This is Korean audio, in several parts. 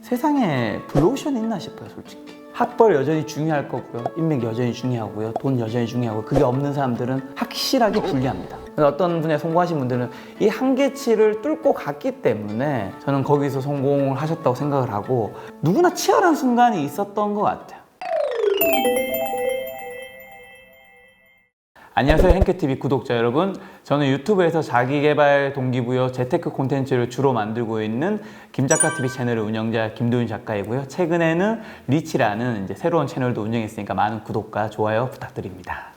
세상에 블루오션이 있나 싶어요, 솔직히. 학벌 여전히 중요할 거고요, 인맥 여전히 중요하고요, 돈 여전히 중요하고, 그게 없는 사람들은 확실하게 불리합니다. 어떤 분야 성공하신 분들은 이 한계치를 뚫고 갔기 때문에 저는 거기서 성공을 하셨다고 생각을 하고, 누구나 치열한 순간이 있었던 것 같아요. 안녕하세요, 행캐TV 구독자 여러분. 저는 유튜브에서 자기개발 동기부여 재테크 콘텐츠를 주로 만들고 있는 김작가TV 채널의 운영자 김도윤 작가이고요. 최근에는 리치라는 새로운 채널도 운영했으니까 많은 구독과 좋아요 부탁드립니다.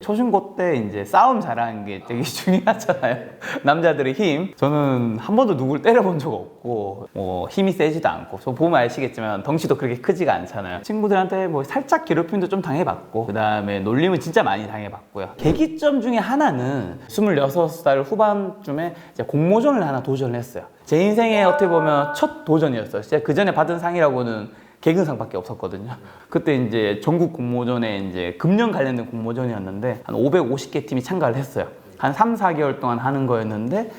초중고 때 싸움 잘하는 게 되게 중요하잖아요. 남자들의 힘. 저는 한 번도 누굴 때려본 적 없고, 힘이 세지도 않고, 저 보면 아시겠지만 덩치도 그렇게 크지가 않잖아요. 친구들한테 살짝 괴롭힘도 좀 당해봤고, 그 다음에 놀림은 진짜 많이 당해봤고요. 계기점 중에 하나는 26살 후반쯤에 공모전을 하나 도전을 했어요. 제 인생에 어떻게 보면 첫 도전이었어요. 제가 그 전에 받은 상이라고는 개근상밖에 없었거든요. 그때 전국 공모전에 금년 관련된 공모전이었는데 한 550개 팀이 참가를 했어요. 한 3, 4개월 동안 하는 거였는데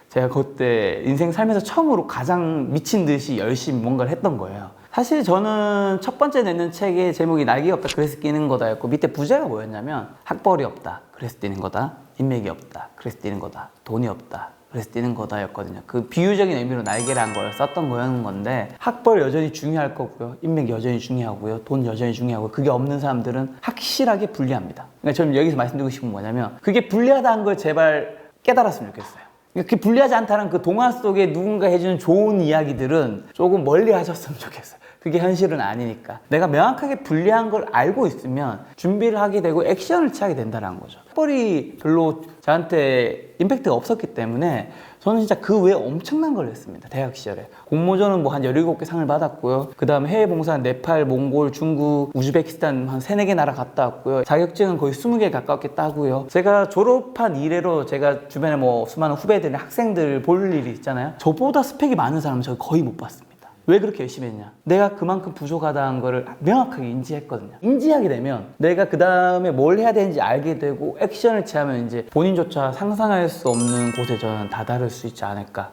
제가 그때 인생 살면서 처음으로 가장 미친 듯이 열심히 뭔가를 했던 거예요. 사실 저는 첫 번째 내는 책의 제목이 날개가 없다 그래서 뛰는 거다였고, 밑에 부제가 뭐였냐면 학벌이 없다 그래서 뛰는 거다, 인맥이 없다 그래서 뛰는 거다, 돈이 없다 그래서 뛰는 거다였거든요. 그 비유적인 의미로 날개라는 걸 썼던 거였는 건데, 학벌 여전히 중요할 거고요, 인맥 여전히 중요하고요, 돈 여전히 중요하고, 그게 없는 사람들은 확실하게 불리합니다. 그러니까 저는 여기서 말씀드리고 싶은 뭐냐면, 그게 불리하다는 걸 제발 깨달았으면 좋겠어요. 그게 불리하지 않다는 그 동화 속에 누군가 해주는 좋은 이야기들은 조금 멀리 하셨으면 좋겠어요. 그게 현실은 아니니까. 내가 명확하게 불리한 걸 알고 있으면 준비를 하게 되고 액션을 취하게 된다는 거죠. 학벌이 별로 저한테 임팩트가 없었기 때문에 저는 진짜 그 외에 엄청난 걸 했습니다. 대학 시절에. 공모전은 한 17개 상을 받았고요. 그 다음에 해외 봉사는 네팔, 몽골, 중국, 우즈베키스탄 한 3, 4개 나라 갔다 왔고요. 자격증은 거의 20개 가깝게 따고요. 제가 졸업한 이래로 제가 주변에 수많은 후배들, 학생들 볼 일이 있잖아요. 저보다 스펙이 많은 사람은 저 거의 못 봤습니다. 왜 그렇게 열심히 했냐? 내가 그만큼 부족하다는 거를 명확하게 인지했거든요. 인지하게 되면 내가 그 다음에 뭘 해야 되는지 알게 되고 액션을 취하면 본인조차 상상할 수 없는 곳에 저는 다다를 수 있지 않을까.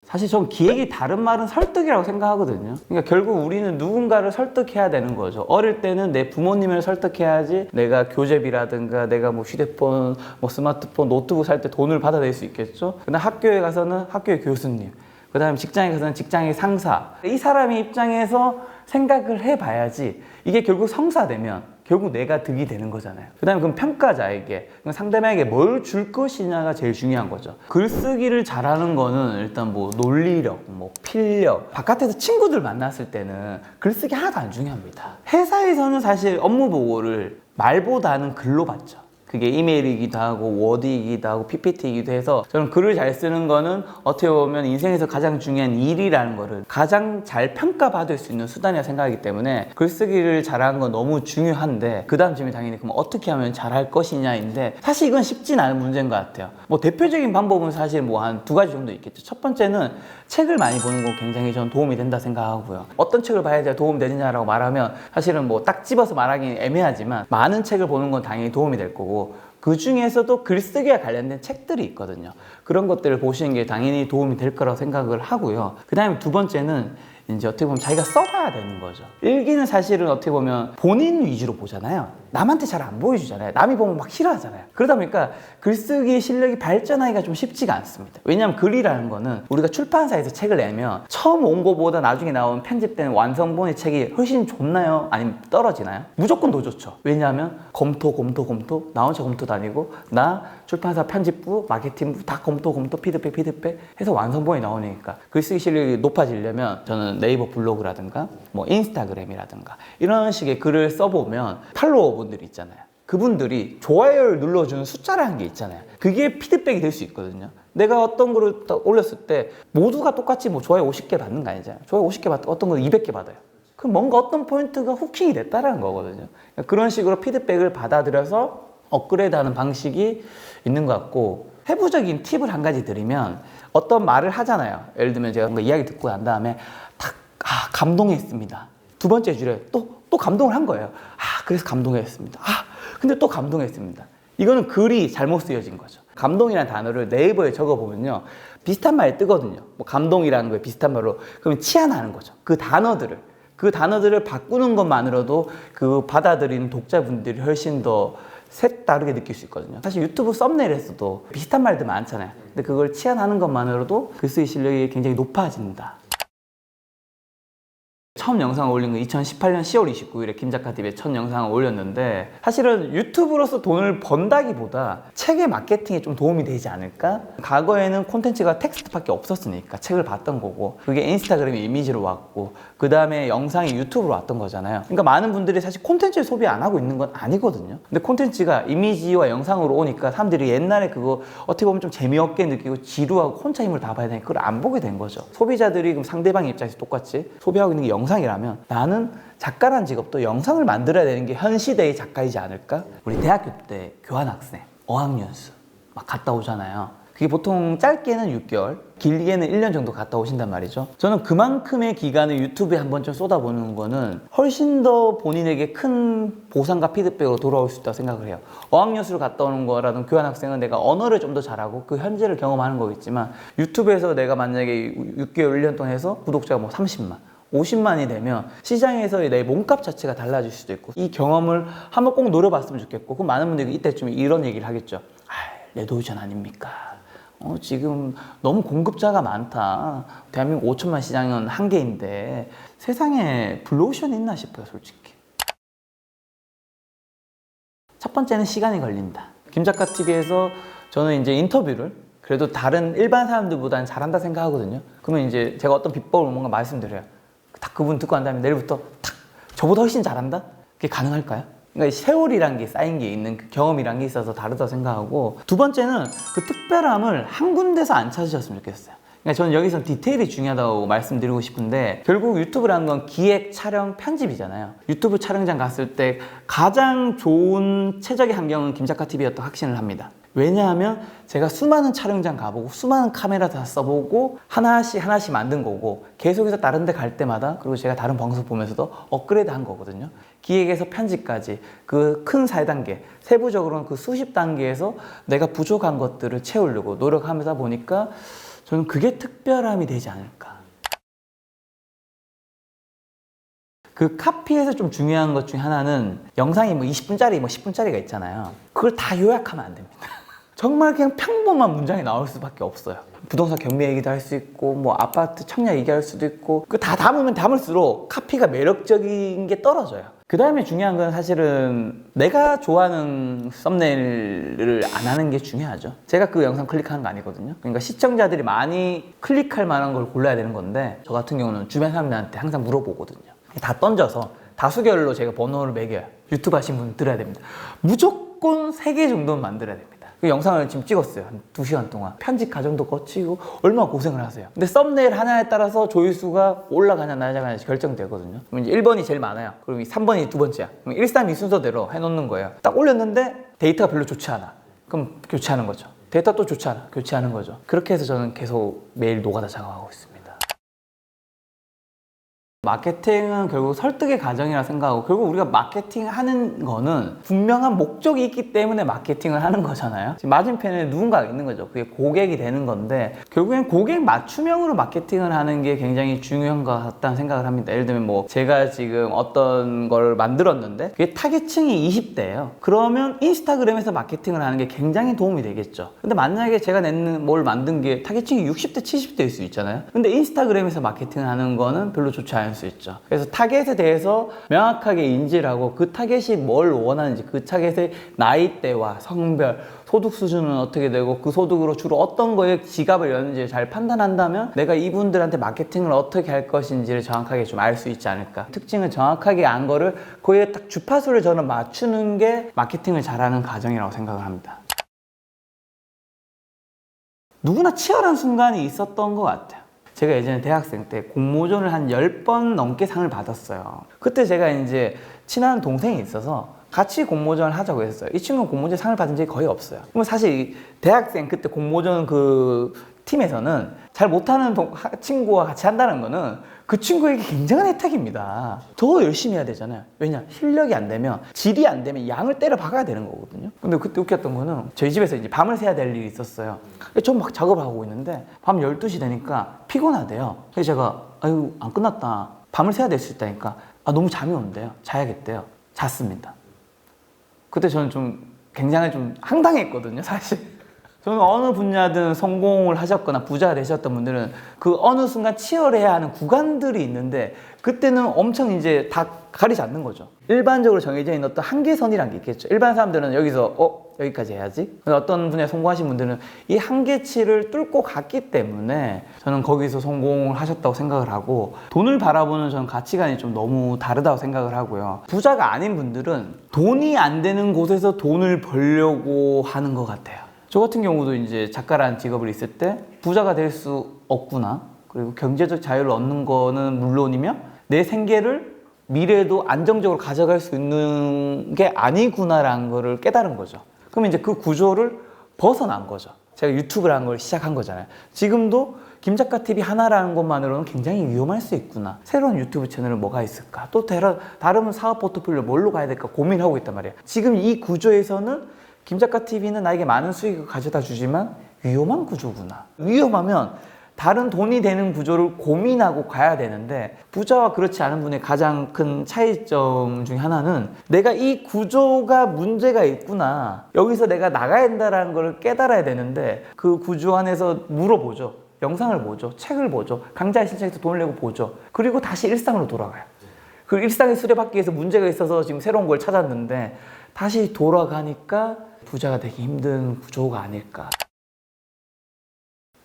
사실 전 기획이 다른 말은 설득이라고 생각하거든요. 그러니까 결국 우리는 누군가를 설득해야 되는 거죠. 어릴 때는 내 부모님을 설득해야지 내가 교재비라든가 내가 휴대폰, 스마트폰, 노트북 살 때 돈을 받아낼 수 있겠죠. 근데 학교에 가서는 학교의 교수님, 그 다음에 직장에 가서는 직장의 상사, 이 사람의 입장에서 생각을 해봐야지 이게 결국 성사되면 결국 내가 득이 되는 거잖아요. 그 다음에 그럼 평가자에게, 상대방에게 뭘 줄 것이냐가 제일 중요한 거죠. 글쓰기를 잘하는 거는 일단 논리력, 필력, 바깥에서 친구들 만났을 때는 글쓰기 하나도 안 중요합니다. 회사에서는 사실 업무 보고를 말보다는 글로 받죠. 그게 이메일이기도 하고 워드이기도 하고 PPT이기도 해서, 저는 글을 잘 쓰는 거는 어떻게 보면 인생에서 가장 중요한 일이라는 거를 가장 잘 평가받을 수 있는 수단이라 생각하기 때문에 글쓰기를 잘하는 건 너무 중요한데, 그 다음 질문이 당연히 그럼 어떻게 하면 잘할 것이냐인데, 사실 이건 쉽진 않은 문제인 것 같아요. 대표적인 방법은 사실 한 2가지 정도 있겠죠. 첫 번째는 책을 많이 보는 거 굉장히 저는 도움이 된다 생각하고요. 어떤 책을 봐야 도움이 되느냐라고 말하면 사실은 딱 집어서 말하기는 애매하지만 많은 책을 보는 건 당연히 도움이 될 거고, 그 중에서도 글쓰기와 관련된 책들이 있거든요. 그런 것들을 보시는 게 당연히 도움이 될 거라고 생각을 하고요. 그 다음에 2번째는 어떻게 보면 자기가 써봐야 되는 거죠. 일기는 사실은 어떻게 보면 본인 위주로 보잖아요. 남한테 잘 안 보여주잖아요. 남이 보면 막 싫어하잖아요. 그러다 보니까 글쓰기 실력이 발전하기가 좀 쉽지가 않습니다. 왜냐하면 글이라는 거는 우리가 출판사에서 책을 내면 처음 온 거보다 나중에 나온 편집된 완성본의 책이 훨씬 좋나요? 아니면 떨어지나요? 무조건 더 좋죠. 왜냐하면 검토, 나 혼자 검토도 아니고 나 출판사 편집부, 마케팅부 다 검토, 피드백 해서 완성본이 나오니까. 글쓰기 실력이 높아지려면 저는 네이버 블로그라든가 인스타그램이라든가 이런 식의 글을 써보면 팔로워 분들이 있잖아요. 그분들이 좋아요를 눌러주는 숫자라는 게 있잖아요. 그게 피드백이 될 수 있거든요. 내가 어떤 거를 올렸을 때 모두가 똑같이 좋아요 50개 받는 거 아니잖아요. 좋아요 50개 받고 어떤 거 200개 받아요. 그럼 뭔가 어떤 포인트가 후킹이 됐다라는 거거든요. 그런 식으로 피드백을 받아들여서 업그레이드하는 방식이 있는 것 같고, 세부적인 팁을 한 가지 드리면, 어떤 말을 하잖아요. 예를 들면 제가 뭔가 이야기 듣고 난 다음에 감동했습니다. 2번째 줄에 또 감동을 한 거예요. 그래서 감동했습니다. 근데 또 감동했습니다. 이거는 글이 잘못 쓰여진 거죠. 감동이라는 단어를 네이버에 적어보면요, 비슷한 말이 뜨거든요. 뭐 감동이라는 거에 비슷한 말로. 그러면 치환하는 거죠. 그 단어들을 바꾸는 것만으로도 그 받아들이는 독자분들이 훨씬 더 색다르게 느낄 수 있거든요. 사실 유튜브 썸네일에서도 비슷한 말들 많잖아요. 근데 그걸 치환하는 것만으로도 글쓰기 실력이 굉장히 높아진다. 처음 영상을 올린 건 2018년 10월 29일에 김작가TV에 첫 영상을 올렸는데, 사실은 유튜브로서 돈을 번다기보다 책의 마케팅에 좀 도움이 되지 않을까? 과거에는 콘텐츠가 텍스트밖에 없었으니까 책을 봤던 거고, 그게 인스타그램의 이미지로 왔고, 그 다음에 영상이 유튜브로 왔던 거잖아요. 그러니까 많은 분들이 사실 콘텐츠를 소비 안 하고 있는 건 아니거든요. 근데 콘텐츠가 이미지와 영상으로 오니까 사람들이 옛날에 그거 어떻게 보면 좀 재미없게 느끼고 지루하고 혼자 힘을 다 봐야 되니까 그걸 안 보게 된 거죠. 소비자들이 그럼 상대방 입장에서 똑같이 소비하고 있는 게 영상이라면, 나는 작가라는 직업도 영상을 만들어야 되는 게 현 시대의 작가이지 않을까? 우리 대학교 때 교환학생 어학연수 막 갔다 오잖아요. 그게 보통 짧게는 6개월, 길게는 1년 정도 갔다 오신단 말이죠. 저는 그만큼의 기간을 유튜브에 한 번쯤 쏟아보는 거는 훨씬 더 본인에게 큰 보상과 피드백으로 돌아올 수 있다고 생각을 해요. 어학연수를 갔다 오는 거라든 교환학생은 내가 언어를 좀 더 잘하고 그 현재를 경험하는 거겠지만, 유튜브에서 내가 만약에 6개월, 1년 동안 해서 구독자가 뭐 30만, 50만이 되면 시장에서의 내 몸값 자체가 달라질 수도 있고, 이 경험을 한번 꼭 노려봤으면 좋겠고, 그 많은 분들이 이때쯤에 이런 얘기를 하겠죠. 레드오션 아닙니까? 지금 너무 공급자가 많다. 대한민국 5천만 시장은 한계인데 세상에 블루오션이 있나 싶어요, 솔직히. 첫 번째는 시간이 걸린다. 김작가TV에서 저는 이제 인터뷰를 그래도 다른 일반 사람들보다는 잘한다 생각하거든요. 그러면 이제 제가 어떤 비법을 뭔가 말씀드려요. 딱 그분 듣고 난 다음에 내일부터 탁 저보다 훨씬 잘한다? 그게 가능할까요? 그러니까 세월이란 게 쌓인 게 있는, 그 경험이란 게 있어서 다르다고 생각하고, 두 번째는 그 특별함을 한 군데서 안 찾으셨으면 좋겠어요. 그러니까 저는 여기서 디테일이 중요하다고 말씀드리고 싶은데, 결국 유튜브라는 건 기획, 촬영, 편집이잖아요. 유튜브 촬영장 갔을 때 가장 좋은 최적의 환경은 김작가TV였다고 확신을 합니다. 왜냐하면 제가 수많은 촬영장 가보고 수많은 카메라 다 써보고 하나씩 만든 거고, 계속해서 다른 데 갈 때마다, 그리고 제가 다른 방송 보면서도 업그레이드 한 거거든요. 기획에서 편집까지 그 큰 4단계, 세부적으로는 그 수십 단계에서 내가 부족한 것들을 채우려고 노력하면서 보니까 저는 그게 특별함이 되지 않을까. 그 카피에서 좀 중요한 것 중에 하나는, 영상이 뭐 20분짜리, 뭐 10분짜리가 있잖아요. 그걸 다 요약하면 안 됩니다. 정말 그냥 평범한 문장이 나올 수밖에 없어요. 부동산 경매 얘기도 할 수 있고, 뭐 아파트 청약 얘기할 수도 있고, 그 다 담으면 담을수록 카피가 매력적인 게 떨어져요. 그 다음에 중요한 건 사실은 내가 좋아하는 썸네일을 안 하는 게 중요하죠. 제가 그 영상 클릭하는 거 아니거든요. 그러니까 시청자들이 많이 클릭할 만한 걸 골라야 되는 건데, 저 같은 경우는 주변 사람들한테 항상 물어보거든요. 다 던져서 다수결로 제가 번호를 매겨요. 유튜브 하신 분 들어야 됩니다. 무조건 3개 정도는 만들어야 됩니다. 그 영상을 지금 찍었어요. 한 2시간 동안. 편집 과정도 거치고 얼마나 고생을 하세요. 근데 썸네일 하나에 따라서 조회수가 올라가냐 낮아가냐 결정되거든요. 그럼 이제 1번이 제일 많아요. 그럼 3번이 두 번째야. 그럼 1, 3, 2 순서대로 해놓는 거예요. 딱 올렸는데 데이터가 별로 좋지 않아. 그럼 교체하는 거죠. 데이터 또 좋지 않아. 교체하는 거죠. 그렇게 해서 저는 계속 매일 노가다 작업하고 있습니다. 마케팅은 결국 설득의 과정이라 생각하고, 결국 우리가 마케팅 하는 거는 분명한 목적이 있기 때문에 마케팅을 하는 거잖아요. 지금 맞은편에 누군가가 있는 거죠. 그게 고객이 되는 건데, 결국엔 고객 맞춤형으로 마케팅을 하는 게 굉장히 중요한 것 같다는 생각을 합니다. 예를 들면 뭐 제가 지금 어떤 걸 만들었는데 그게 타겟층이 20대예요. 그러면 인스타그램에서 마케팅을 하는 게 굉장히 도움이 되겠죠. 근데 만약에 제가 낸 뭘 만든 게 타겟층이 60대, 70대일 수 있잖아요. 근데 인스타그램에서 마케팅을 하는 거는 별로 좋지 않을 수 있죠. 그래서 타겟에 대해서 명확하게 인지를 하고, 그 타겟이 뭘 원하는지, 그 타겟의 나이대와 성별, 소득 수준은 어떻게 되고, 그 소득으로 주로 어떤 거에 지갑을 여는지 잘 판단한다면 내가 이분들한테 마케팅을 어떻게 할 것인지를 정확하게 좀 알 수 있지 않을까. 특징을 정확하게 안 거를 거기에 딱 주파수를 저는 맞추는 게 마케팅을 잘하는 과정이라고 생각을 합니다. 누구나 치열한 순간이 있었던 것 같아요. 제가 예전에 대학생 때 공모전을 한 10번 넘게 상을 받았어요. 그때 제가 이제 친한 동생이 있어서 같이 공모전을 하자고 했어요. 이 친구는 공모전 상을 받은 적이 거의 없어요. 그럼 사실 대학생 그때 공모전 그 팀에서는 잘 못하는 친구와 같이 한다는 거는 그 친구에게 굉장한 혜택입니다. 더 열심히 해야 되잖아요. 왜냐? 실력이 안 되면, 질이 안 되면 양을 때려 박아야 되는 거거든요. 근데 그때 웃겼던 거는 저희 집에서 이제 밤을 새야 될 일이 있었어요. 전 막 작업을 하고 있는데 밤 12시 되니까 피곤하대요. 그래서 제가 아유 안 끝났다. 밤을 새야 될 수 있다니까 너무 잠이 온대요. 자야겠대요. 잤습니다. 그때 저는 좀 굉장히 좀 황당했거든요, 사실. 저는 어느 분야든 성공을 하셨거나 부자가 되셨던 분들은 그 어느 순간 치열해야 하는 구간들이 있는데 그때는 엄청 이제 다 가리지 않는 거죠. 일반적으로 정해져 있는 어떤 한계선이란 게 있겠죠. 일반 사람들은 여기서 여기까지 해야지. 어떤 분야에 성공하신 분들은 이 한계치를 뚫고 갔기 때문에 저는 거기서 성공을 하셨다고 생각을 하고, 돈을 바라보는 저는 가치관이 좀 너무 다르다고 생각을 하고요. 부자가 아닌 분들은 돈이 안 되는 곳에서 돈을 벌려고 하는 것 같아요. 저 같은 경우도 이제 작가라는 직업을 있을 때 부자가 될 수 없구나, 그리고 경제적 자유를 얻는 거는 물론이며 내 생계를 미래에도 안정적으로 가져갈 수 있는 게 아니구나라는 거를 깨달은 거죠. 그럼 이제 그 구조를 벗어난 거죠. 제가 유튜브를 한 걸 시작한 거잖아요. 지금도 김작가TV 하나라는 것만으로는 굉장히 위험할 수 있구나. 새로운 유튜브 채널은 뭐가 있을까? 또 다른 사업 포트폴리오 뭘로 가야 될까 고민하고 있단 말이에요. 지금 이 구조에서는 김작가TV는 나에게 많은 수익을 가져다 주지만 위험한 구조구나. 위험하면 다른 돈이 되는 구조를 고민하고 가야 되는데, 부자와 그렇지 않은 분의 가장 큰 차이점 중에 하나는 내가 이 구조가 문제가 있구나, 여기서 내가 나가야 된다는 걸 깨달아야 되는데, 그 구조 안에서 물어보죠. 영상을 보죠. 책을 보죠. 강좌에 신청해서 돈을 내고 보죠. 그리고 다시 일상으로 돌아가요. 그 일상의 수레바퀴에서 문제가 있어서 지금 새로운 걸 찾았는데 다시 돌아가니까 부자가 되기 힘든 구조가 아닐까.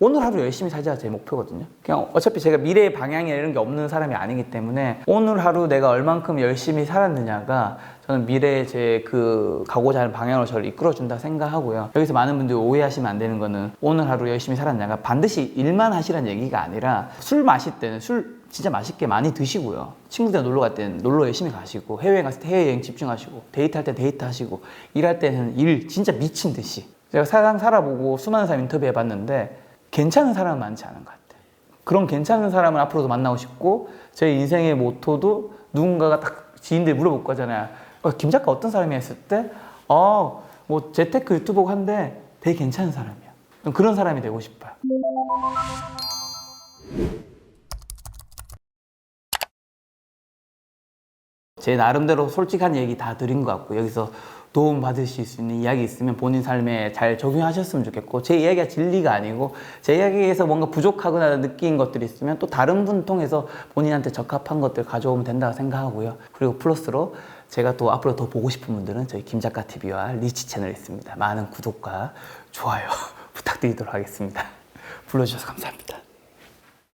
오늘 하루 열심히 살자가 제 목표거든요. 그냥 어차피 제가 미래의 방향이나 이런 게 없는 사람이 아니기 때문에 오늘 하루 내가 얼만큼 열심히 살았느냐가 저는 미래의 제 그 가고자 하는 방향으로 저를 이끌어준다 생각하고요. 여기서 많은 분들이 오해하시면 안 되는 거는 오늘 하루 열심히 살았냐가 반드시 일만 하시라는 얘기가 아니라, 술 마실 때는 술 진짜 맛있게 많이 드시고요. 친구들 놀러 갈 때는 놀러 열심히 가시고, 해외여행 갔을 때 해외여행 집중하시고, 데이트할 때 데이트하시고, 일할 때는 일 진짜 미친 듯이. 제가 세상 살아보고 수많은 사람 인터뷰해봤는데 괜찮은 사람은 많지 않은 것 같아요. 그런 괜찮은 사람을 앞으로도 만나고 싶고, 제 인생의 모토도 누군가가 딱 지인들 물어볼 거잖아요. 김 작가 어떤 사람이야 했을 때 뭐 재테크 유튜버고 한데 되게 괜찮은 사람이야. 그런 사람이 되고 싶어요. 제 나름대로 솔직한 얘기 다 드린 것 같고, 여기서 도움 받으실 수 있는 이야기 있으면 본인 삶에 잘 적용하셨으면 좋겠고, 제 이야기가 진리가 아니고 제 이야기에서 뭔가 부족하거나 느낀 것들이 있으면 또 다른 분 통해서 본인한테 적합한 것들 가져오면 된다고 생각하고요. 그리고 플러스로 제가 또 앞으로 더 보고 싶은 분들은 저희 김작가TV와 리치 채널이 있습니다. 많은 구독과 좋아요 부탁드리도록 하겠습니다. 불러주셔서 감사합니다.